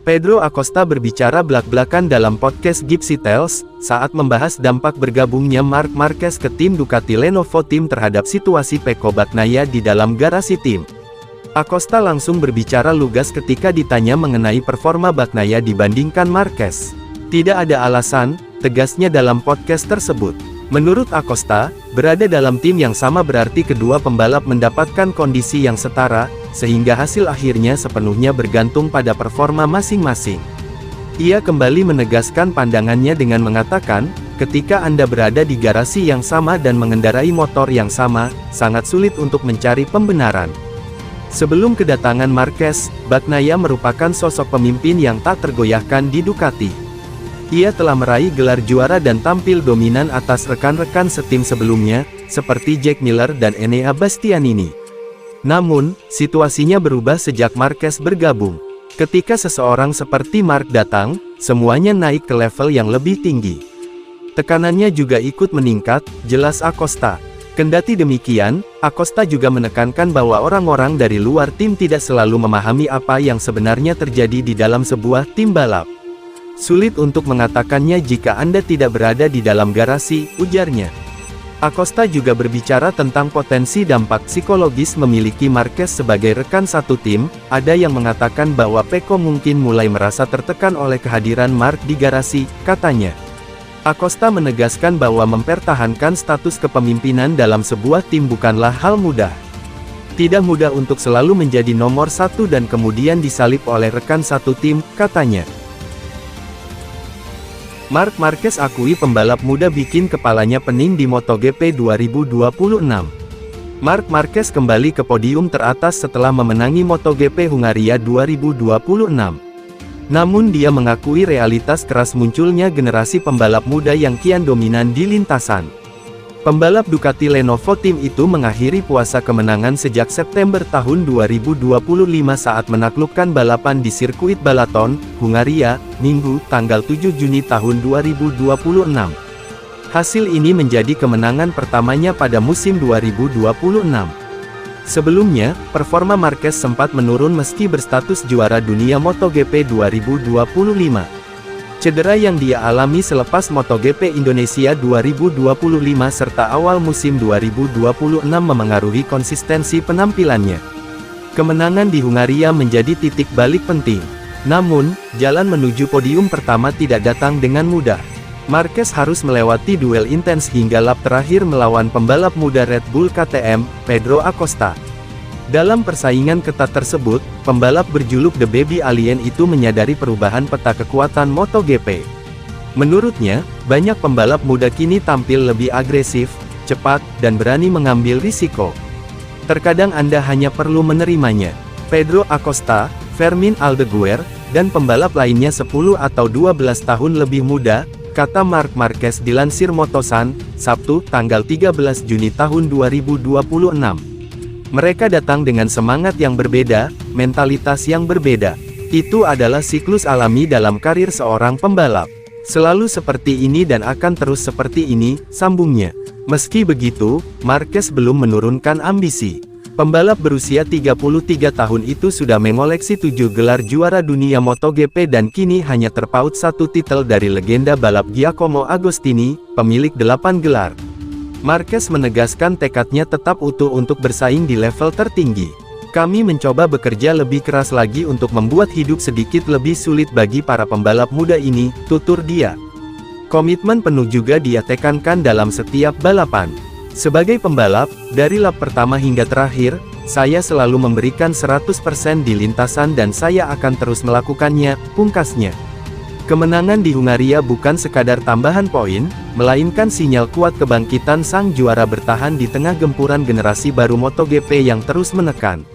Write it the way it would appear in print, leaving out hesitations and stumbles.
Pedro Acosta berbicara blak-blakan dalam podcast Gypsy Tales, saat membahas dampak bergabungnya Marc Marquez ke tim Ducati Lenovo Team terhadap situasi Pecco Bagnaia di dalam garasi tim. Acosta langsung berbicara lugas ketika ditanya mengenai performa Bagnaia dibandingkan Marquez. Tidak ada alasan, tegasnya dalam podcast tersebut. Menurut Acosta, berada dalam tim yang sama berarti kedua pembalap mendapatkan kondisi yang setara, sehingga hasil akhirnya sepenuhnya bergantung pada performa masing-masing. Ia kembali menegaskan pandangannya dengan mengatakan, ketika Anda berada di garasi yang sama dan mengendarai motor yang sama, sangat sulit untuk mencari pembenaran. Sebelum kedatangan Marquez, Bagnaia merupakan sosok pemimpin yang tak tergoyahkan di Ducati. Ia telah meraih gelar juara dan tampil dominan atas rekan-rekan setim sebelumnya, seperti Jack Miller dan Enea Bastianini. Namun, situasinya berubah sejak Marquez bergabung. Ketika seseorang seperti Marc datang, semuanya naik ke level yang lebih tinggi. Tekanannya juga ikut meningkat, jelas Acosta. Kendati demikian, Acosta juga menekankan bahwa orang-orang dari luar tim tidak selalu memahami apa yang sebenarnya terjadi di dalam sebuah tim balap. Sulit untuk mengatakannya jika Anda tidak berada di dalam garasi, ujarnya. Acosta juga berbicara tentang potensi dampak psikologis memiliki Marquez sebagai rekan satu tim. Ada yang mengatakan bahwa Pecco mungkin mulai merasa tertekan oleh kehadiran Marc di garasi, katanya. Acosta menegaskan bahwa mempertahankan status kepemimpinan dalam sebuah tim bukanlah hal mudah. Tidak mudah untuk selalu menjadi nomor satu dan kemudian disalip oleh rekan satu tim, katanya. Marc Marquez akui pembalap muda bikin kepalanya pening di MotoGP 2026. Marc Marquez kembali ke podium teratas setelah memenangi MotoGP Hungaria 2026. Namun dia mengakui realitas keras munculnya generasi pembalap muda yang kian dominan di lintasan. Pembalap Ducati Lenovo Team itu mengakhiri puasa kemenangan sejak September tahun 2025 saat menaklukkan balapan di sirkuit Balaton, Hungaria, Minggu, tanggal 7 Juni tahun 2026. Hasil ini menjadi kemenangan pertamanya pada musim 2026. Sebelumnya, performa Marquez sempat menurun meski berstatus juara dunia MotoGP 2025. Cedera yang dia alami selepas MotoGP Indonesia 2025 serta awal musim 2026 memengaruhi konsistensi penampilannya. Kemenangan di Hungaria menjadi titik balik penting. Namun, jalan menuju podium pertama tidak datang dengan mudah. Marquez harus melewati duel intens hingga lap terakhir melawan pembalap muda Red Bull KTM, Pedro Acosta. Dalam persaingan ketat tersebut, pembalap berjuluk The Baby Alien itu menyadari perubahan peta kekuatan MotoGP. Menurutnya, banyak pembalap muda kini tampil lebih agresif, cepat, dan berani mengambil risiko. Terkadang Anda hanya perlu menerimanya. Pedro Acosta, Fermin Aldeguer, dan pembalap lainnya 10 atau 12 tahun lebih muda, kata Marc Marquez dilansir Motosan, Sabtu, tanggal 13 Juni tahun 2026. Mereka datang dengan semangat yang berbeda, mentalitas yang berbeda. Itu adalah siklus alami dalam karir seorang pembalap. Selalu seperti ini dan akan terus seperti ini, sambungnya. Meski begitu, Marquez belum menurunkan ambisi. Pembalap berusia 33 tahun itu sudah mengoleksi 7 gelar juara dunia MotoGP dan kini hanya terpaut satu titel dari legenda balap Giacomo Agostini, pemilik 8 gelar. Marquez menegaskan tekadnya tetap utuh untuk bersaing di level tertinggi. Kami mencoba bekerja lebih keras lagi untuk membuat hidup sedikit lebih sulit bagi para pembalap muda ini, tutur dia. Komitmen penuh juga dia tekankan dalam setiap balapan. Sebagai pembalap, dari lap pertama hingga terakhir, saya selalu memberikan 100% di lintasan dan saya akan terus melakukannya, pungkasnya. Kemenangan di Hungaria bukan sekadar tambahan poin, melainkan sinyal kuat kebangkitan sang juara bertahan di tengah gempuran generasi baru MotoGP yang terus menekan.